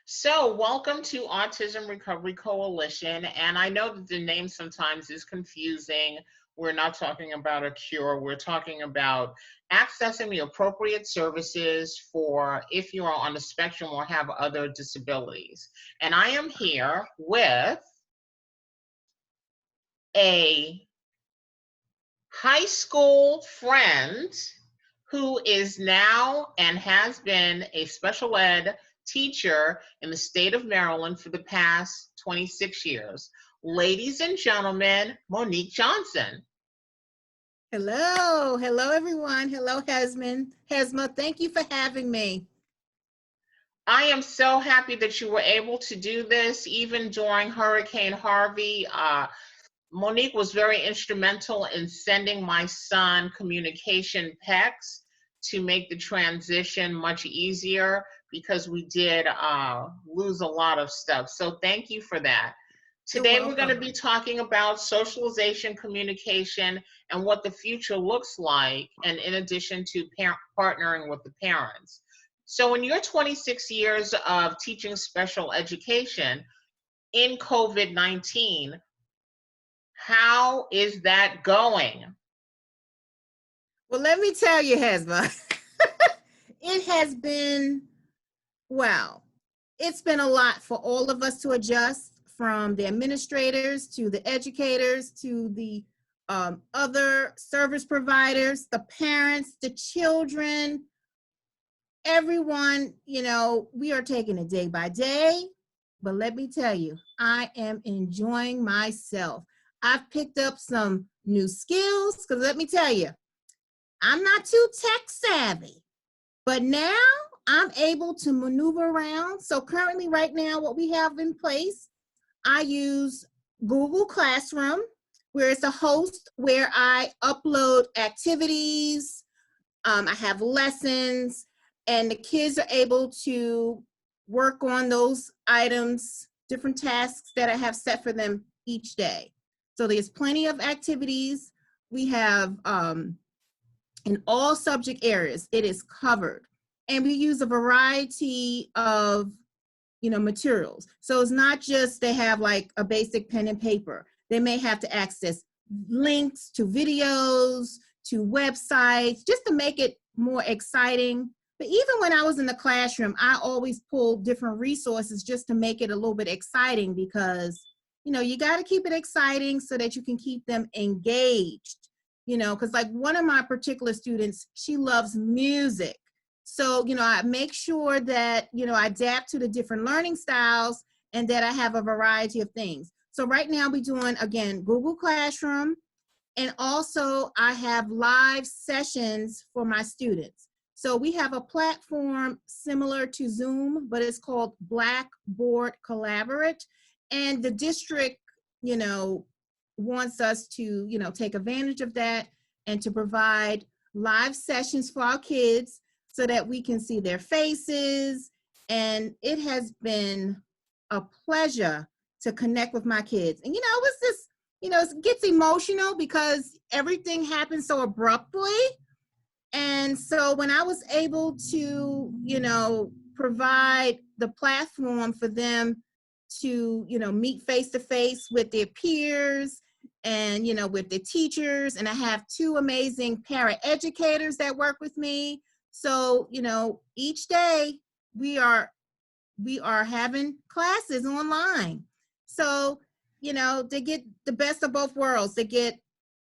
So, welcome to Autism Recovery Coalition. And I know that the name sometimes is confusing. We're not talking about a cure, we're talking about accessing the appropriate services for if you are on the spectrum or have other disabilities. And I am here with a high school friend who is now and has been a special ed teacher in the state of Maryland for the past 26 years. Ladies and gentlemen, Monique Johnson. Hello, everyone. Hello, Hesma, thank you for having me. I am so happy that you were able to do this, even during Hurricane Harvey. Monique was very instrumental in sending my son communication texts to make the transition much easier because we did lose a lot of stuff. So thank you for that. Today we're going to be talking about socialization, communication, and what the future looks like, and in addition to partnering with the parents. So in your 26 years of teaching special education in COVID-19, how is that going? Well, let me tell you, Hesma, it has been, well, it's been a lot for all of us to adjust, from the administrators to the educators to the other service providers, the parents, the children, everyone. We are taking it day by day, but let me tell you, I am enjoying myself. I've picked up some new skills, because let me tell you, I'm not too tech savvy, but now I'm able to maneuver around. So currently right now, what we have in place, I use Google Classroom, where it's a host where I upload activities, I have lessons, and the kids are able to work on those items, different tasks that I have set for them each day. So there's plenty of activities. We have in all subject areas, it is covered. And we use a variety of materials. So it's not just they have like a basic pen and paper. They may have to access links to videos, to websites, just to make it more exciting. But even when I was in the classroom, I always pulled different resources just to make it a little bit exciting, because you got to keep it exciting so that you can keep them engaged. Because like one of my particular students, she loves music. So, I make sure that, I adapt to the different learning styles and that I have a variety of things. So right now we're doing, again, Google Classroom. And also I have live sessions for my students. So we have a platform similar to Zoom, but it's called Blackboard Collaborate. And the district, wants us to, take advantage of that and to provide live sessions for our kids so that we can see their faces. And it has been a pleasure to connect with my kids. And, it's just, it gets emotional because everything happens so abruptly. And so when I was able to, provide the platform for them to, meet face-to-face with their peers and, with the teachers, and I have two amazing para-educators that work with me. So, each day we are having classes online. So, they get the best of both worlds. They get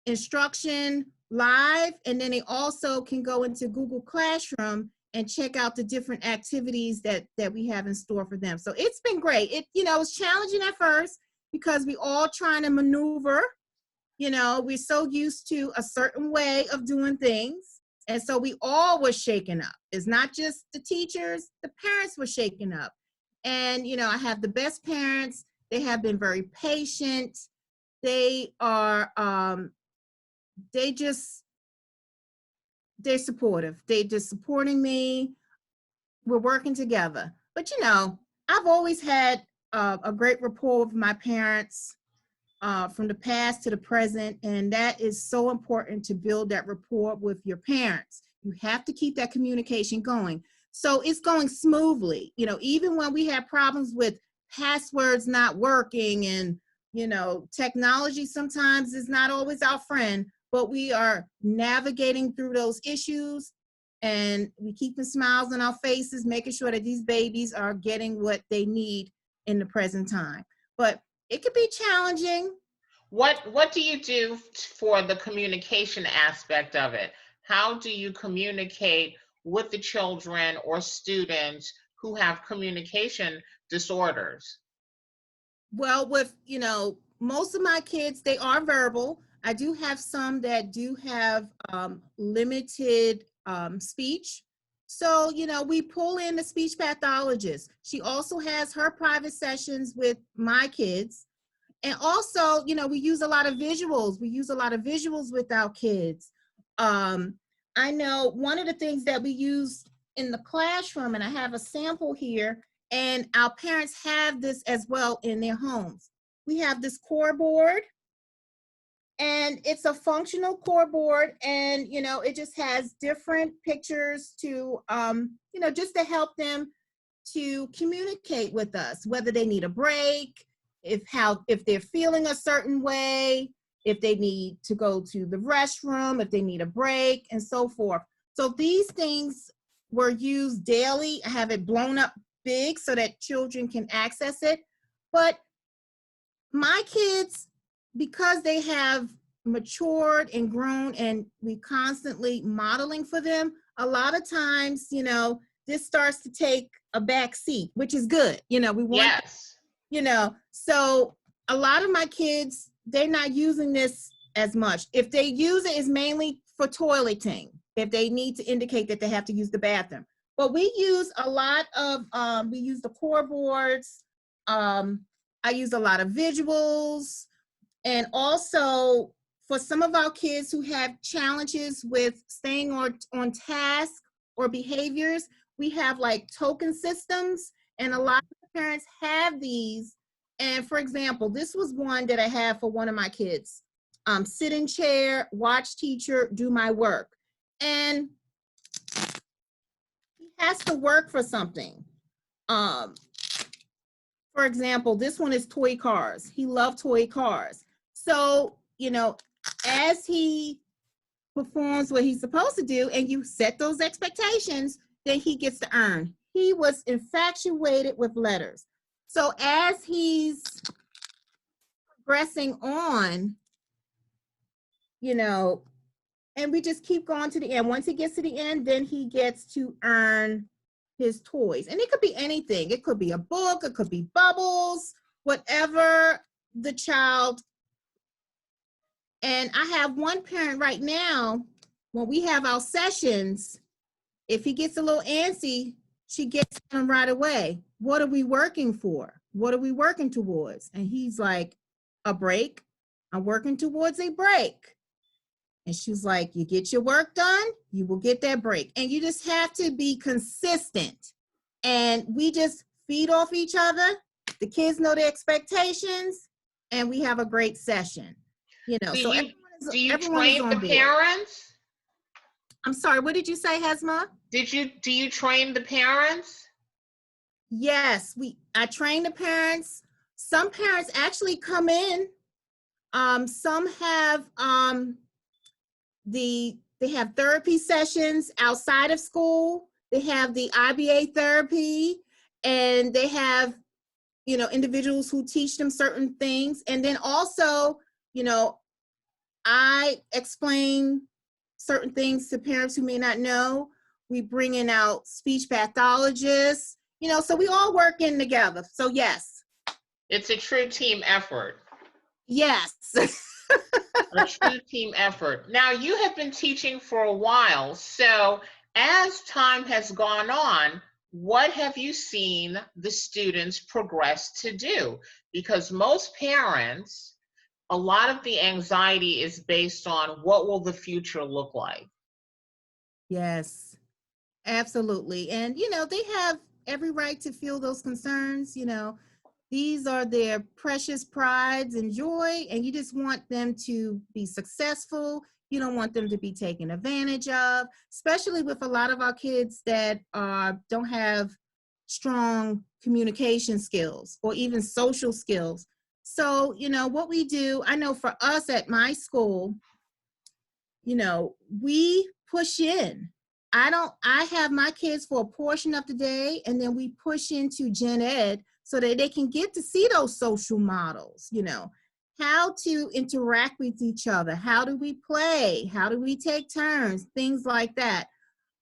instruction live, and then they also can go into Google Classroom and check out the different activities that we have in store for them. So it's been great. It was challenging at first because we all trying to maneuver. We're so used to a certain way of doing things. And so we all were shaken up. It's not just the teachers, the parents were shaken up. And, I have the best parents. They have been very patient. They are, they're supportive. They're just supporting me. We're working together. But, I've always had a great rapport with my parents from the past to the present. And that is so important, to build that rapport with your parents. You have to keep that communication going. So it's going smoothly. You know, even when we have problems with passwords not working and, you know, technology sometimes is not always our friend, but we are navigating through those issues and we keeping smiles on our faces, making sure that these babies are getting what they need in the present time. But it could be challenging. What do you do for the communication aspect of it? How do you communicate with the children or students who have communication disorders? Well, with, you know, most of my kids, they are verbal. I do have some that do have limited speech. So, you know, we pull in the speech pathologist. She also has her private sessions with my kids. And also, you know, we use a lot of visuals. We use a lot of visuals with our kids. I know one of the things that we use in the classroom, and I have a sample here, and our parents have this as well in their homes. We have this core board, and it's a functional core board, and, you know, it just has different pictures to, you know, just to help them to communicate with us, whether they need a break, if they're feeling a certain way, if they need to go to the restroom, if they need a break, and so forth. So these things were used daily. I have it blown up big so that children can access it. But my kids, because they have matured and grown and we constantly modeling for them, a lot of times, you know, this starts to take a back seat, which is good. You know, we want, Yes. you know, so a lot of my kids, they're not using this as much. If they use it, it's mainly for toileting, if they need to indicate that they have to use the bathroom. But we use a lot of, we use the core boards. I use a lot of visuals. And also for some of our kids who have challenges with staying on task or behaviors, we have like token systems, and a lot of parents have these. And for example, this was one that I have for one of my kids. Sit in chair, watch teacher, do my work. And he has to work for something. For example, this one is toy cars. He loved toy cars. So, you know, as he performs what he's supposed to do and you set those expectations, then he gets to earn. He was infatuated with letters. So as he's progressing on, you know, and we just keep going to the end. Once he gets to the end, then he gets to earn his toys. And it could be anything. It could be a book, it could be bubbles, whatever the child. And I have one parent right now, when we have our sessions, if he gets a little antsy, she gets him right away. What are we working for? What are we working towards? And he's like, a break. I'm working towards a break. And she's like, you get your work done, you will get that break. And you just have to be consistent. And we just feed off each other. The kids know their expectations, and we have a great session. You know, Do so you everyone is train on the board. parents? I'm sorry, what did you say, Hesma? Do you train the parents? Yes, I train the parents. Some parents actually come in. Some have they have therapy sessions outside of school. They have the IBA therapy, and they have, you know, individuals who teach them certain things. And then also, you know, I explain certain things to parents who may not know. We bring in out speech pathologists, you know, so we all work in together. So yes. It's a true team effort. Yes. A true team effort. Now, you have been teaching for a while. So as time has gone on, what have you seen the students progress to do? Because most parents, a lot of the anxiety is based on what will the future look like? Yes, absolutely. And, you know, they have every right to feel those concerns. You know, these are their precious prides and joy, and you just want them to be successful. You don't want them to be taken advantage of, especially with a lot of our kids that don't have strong communication skills or even social skills. So, what we do, I know for us at my school, we push in. I have my kids for a portion of the day, and then we push into Gen Ed so that they can get to see those social models, how to interact with each other. How do we play? How do we take turns? Things like that.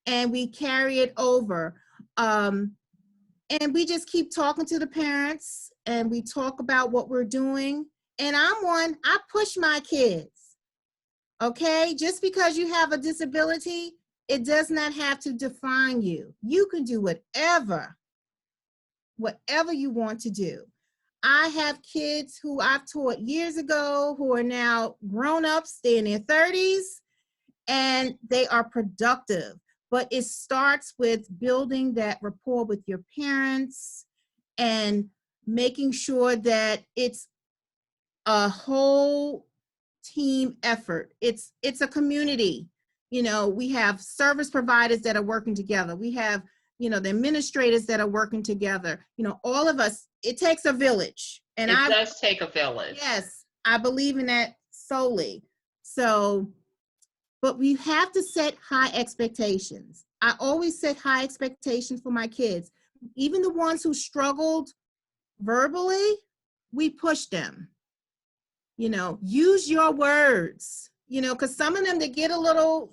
And we carry it over. And we just keep talking to the parents, and we talk about what we're doing. And I push my kids. Okay, just because you have a disability, it does not have to define you. You can do whatever you want to do. I have kids who I've taught years ago who are now grown-ups, they're in their 30s, and they are productive. But it starts with building that rapport with your parents and making sure that it's a whole team effort. It's a community. We have service providers that are working together. We have, the administrators that are working together. All of us, it takes a village. And it does take a village. Yes, I believe in that solely. So, but we have to set high expectations. I always set high expectations for my kids. Even the ones who struggled verbally, we push them. Use your words, because some of them, they get a little,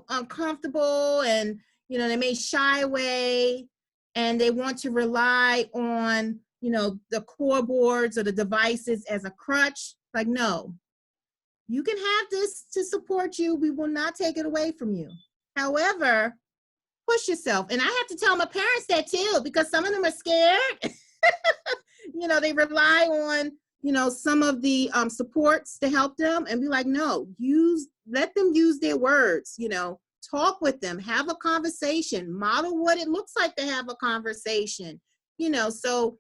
uncomfortable, and, they may shy away, and they want to rely on, the core boards or the devices as a crutch. Like, no, you can have this to support you. We will not take it away from you. However, push yourself. And I have to tell my parents that too, because some of them are scared. They rely on, some of the supports to help them, and be like, no, let them use their words, talk with them, have a conversation, model what it looks like to have a conversation, so,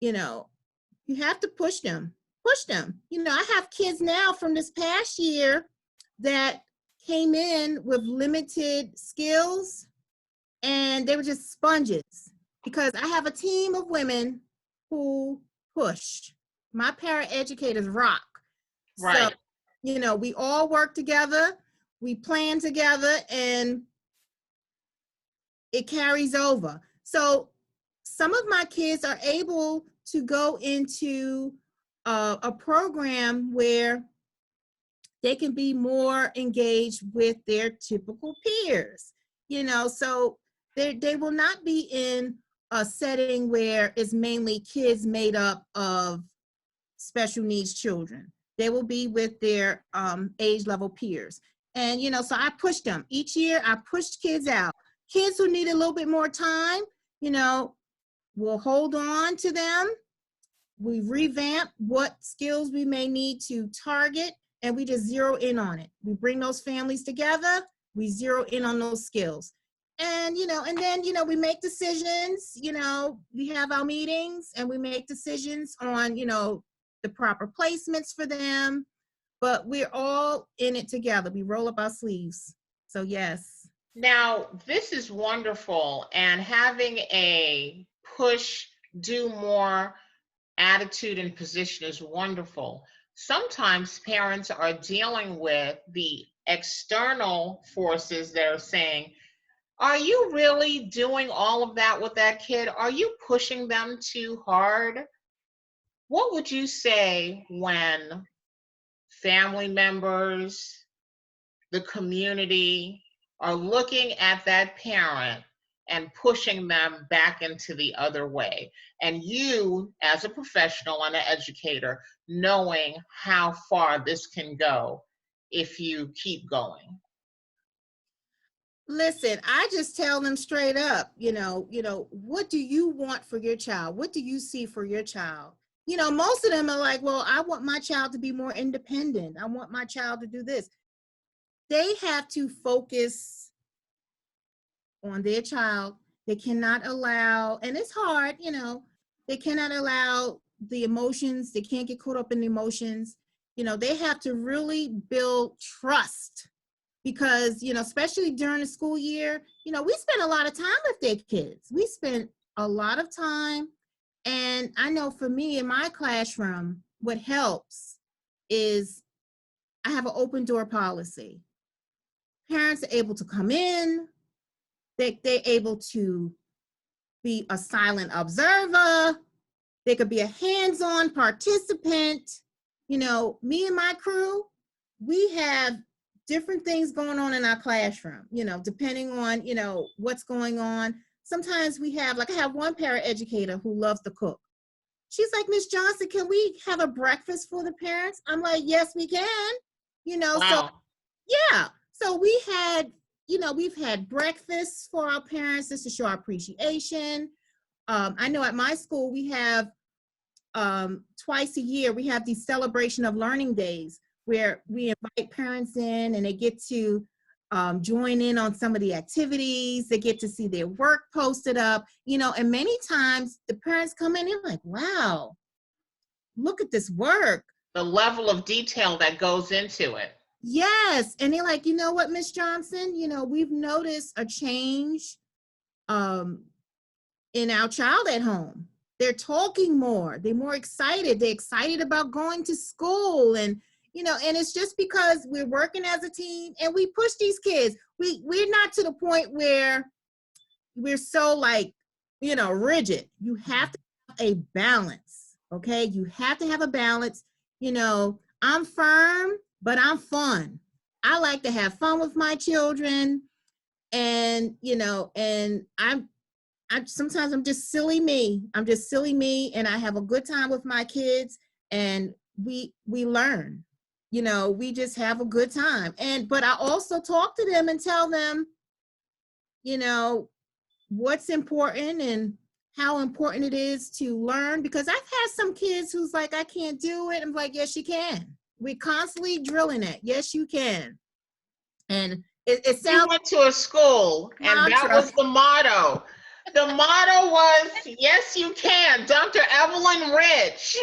you have to push them. I have kids now from this past year that came in with limited skills, and they were just sponges, because I have a team of women who push. My paraeducators rock. Right. So, we all work together, we plan together, and it carries over. So some of my kids are able to go into a program where they can be more engaged with their typical peers, so they will not be in a setting where it's mainly kids made up of special needs children. They will be with their age level peers. And, so I push them. Each year I push kids out. Kids who need a little bit more time, we'll hold on to them. We revamp what skills we may need to target, and we just zero in on it. We bring those families together, we zero in on those skills. And, and then, we make decisions, we have our meetings, and we make decisions on, the proper placements for them, but we're all in it together. We roll up our sleeves. So yes. Now, this is wonderful, and having a push, do more attitude and position is wonderful. Sometimes parents are dealing with the external forces that are saying, are you really doing all of that with that kid? Are you pushing them too hard? What would you say when family members, the community are looking at that parent and pushing them back into the other way? And you, as a professional and an educator, knowing how far this can go if you keep going. Listen, I just tell them straight up, what do you want for your child? What do you see for your child? Most of them are like, well, I want my child to be more independent. I want my child to do this. They have to focus on their child. They cannot allow, and it's hard, they cannot allow the emotions. They can't get caught up in the emotions. they have to really build trust because, especially during the school year, we spend a lot of time with their kids. We spend a lot of time. And I know for me in my classroom, what helps is I have an open door policy. Parents are able to come in, they're able to be a silent observer, they could be a hands-on participant. Me and my crew, we have different things going on in our classroom, depending on, what's going on. Sometimes we have, I have one paraeducator who loves to cook. She's like, Miss Johnson, can we have a breakfast for the parents? I'm like, yes, we can. Wow. So yeah. So we've had breakfasts for our parents just to show our appreciation. I know at my school we have twice a year, we have these celebration of learning days where we invite parents in and they get to join in on some of the activities. They get to see their work posted up, and many times the parents come in and they're like, wow, look at this work. The level of detail that goes into it. Yes. And they're like, you know what, Miss Johnson, we've noticed a change in our child at home. They're talking more. They're more excited. They're excited about going to school. And, and it's just because we're working as a team and we push these kids. We're not to the point where we're so rigid. You have to have a balance. Okay. You have to have a balance. I'm firm, but I'm fun. I like to have fun with my children. And, and sometimes I'm just silly me. I'm just silly me, and I have a good time with my kids, and we learn. We just have a good time. But I also talk to them and tell them, what's important and how important it is to learn. Because I've had some kids who's like, I can't do it. I'm like, yes, you can. We're constantly drilling it. Yes, you can. And it sounds. We went to a school, and that was the motto. The motto was, yes, you can. Dr. Evelyn Rich,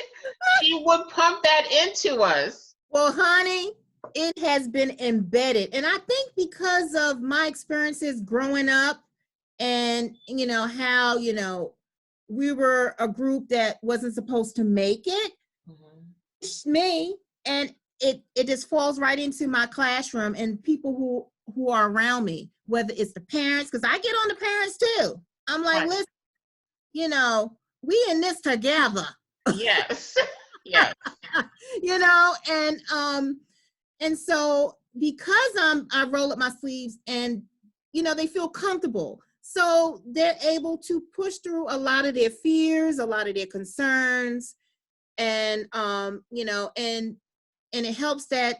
she would pump that into us. Well, honey, it has been embedded. And I think because of my experiences growing up and, how, we were a group that wasn't supposed to make it, me, and it just falls right into my classroom and people who are around me, whether it's the parents, because I get on the parents too. I'm like, listen, we in this together. Yes. Yes. And so because I roll up my sleeves and, they feel comfortable. So they're able to push through a lot of their fears, a lot of their concerns. And, and it helps that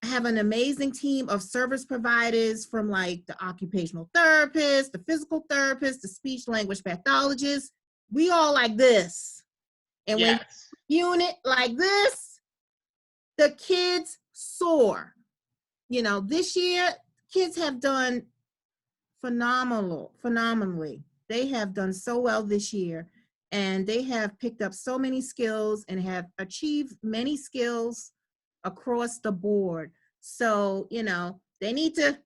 I have an amazing team of service providers from the occupational therapist, the physical therapist, the speech language pathologist. We all like this. And when unit like this, the kids soar. This year, kids have done phenomenally. They have done so well this year, and they have picked up so many skills and have achieved many skills across the board. So, they need to,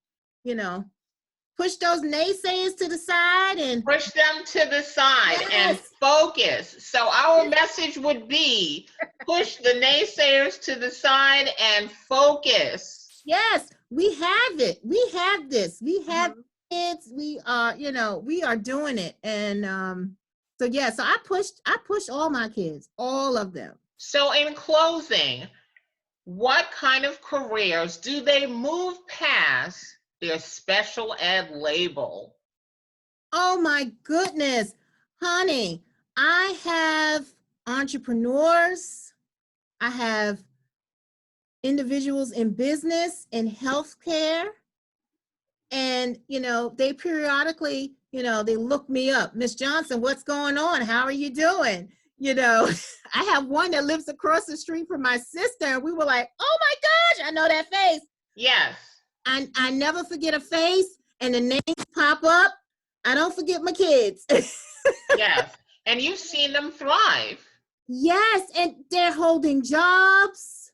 push those naysayers to the side and push them to the side and focus. So our message would be push the naysayers to the side and focus. Yes, we have it. We have this. We have kids. We are, we are doing it. And so I push all my kids, all of them. So in closing, what kind of careers do they move past their special ed label? Oh my goodness, honey, I have entrepreneurs. I have individuals in business, in healthcare. And, they periodically, they look me up. Miss Johnson, what's going on? How are you doing? I have one that lives across the street from my sister. And we were like, oh my gosh, I know that face. Yes. I never forget a face, and the names pop up. I don't forget my kids. Yes. And you've seen them thrive. Yes. And they're holding jobs.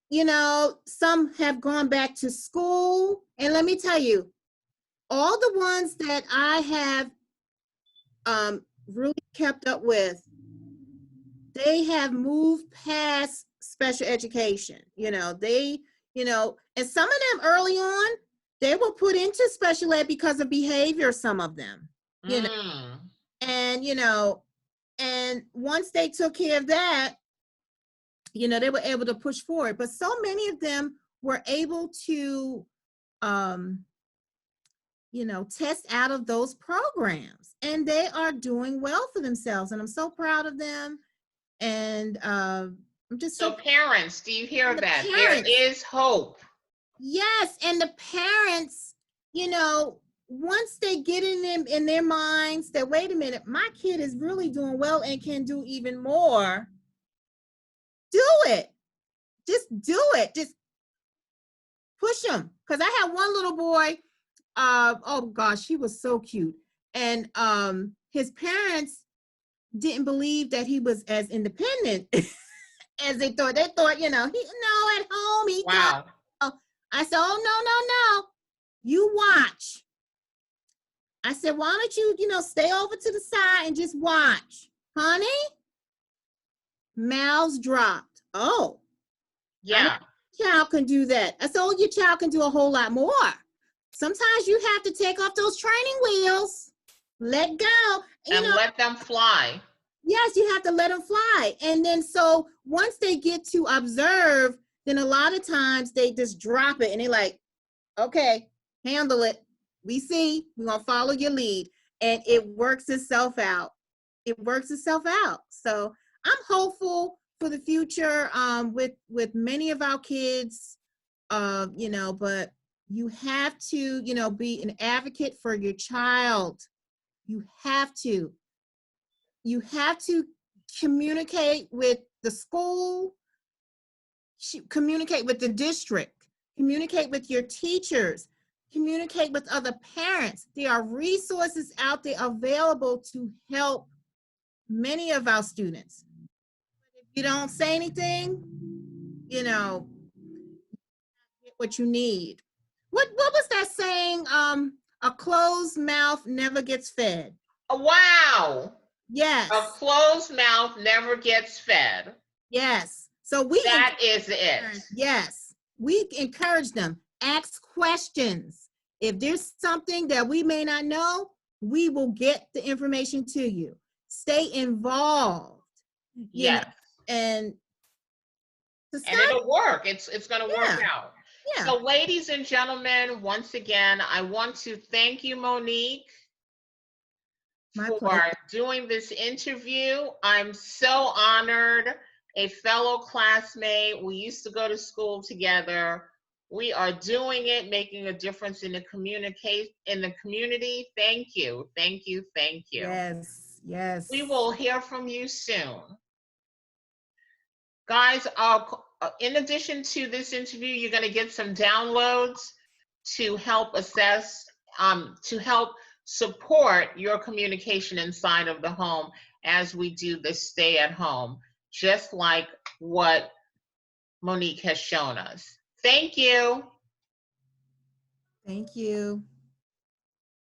you know, some have gone back to school. And let me tell you, all the ones that I have really kept up with, they have moved past special education. And some of them early on, they were put into special ed because of behavior, some of them, Mm. and once they took care of that, they were able to push forward. But so many of them were able to, test out of those programs, and they are doing well for themselves. And I'm so proud of them. And I'm just So parents, do you hear that? There is hope. Yes, and the parents, once they get in their minds that, wait a minute, my kid is really doing well and can do even more, do it. Just do it. Just push them. Because I had one little boy, oh gosh, he was so cute. And his parents didn't believe that he was as independent as they thought. They thought, at home he Wow. I said, oh, no. You watch. I said, why don't you, stay over to the side and just watch. Honey, mouths dropped. Oh. Yeah. Child can do that. I said, oh, your child can do a whole lot more. Sometimes you have to take off those training wheels, let go. And let them fly. Yes, you have to let them fly. And then so once they get to observe, then a lot of times they just drop it and they're like, okay, handle it. We see, we're going to follow your lead. And it works itself out. It works itself out. So I'm hopeful for the future with many of our kids, but you have to, be an advocate for your child. You have to. You have to communicate with the school, communicate with the district, communicate with your teachers, communicate with other parents. There are resources out there available to help many of our students. If you don't say anything, get what you need. What was that saying? A closed mouth never gets fed. Wow. Yes. A closed mouth never gets fed. Yes. So that is it. Yes. We encourage them. Ask questions. If there's something that we may not know, we will get the information to you. Stay involved. Yes. And it'll work. It's going to work out. Yeah. So ladies and gentlemen, once again, I want to thank you, Monique, for doing this interview. I'm so honored. A fellow classmate. We used to go to school together. We are doing it, making a difference in the community. Thank you. Thank you. Thank you. Yes. Yes. We will hear from you soon. Guys, in addition to this interview, you're going to get some downloads to help assess, to help support your communication inside of the home as we do the stay at home, just like what Monique has shown us. Thank you. Thank you.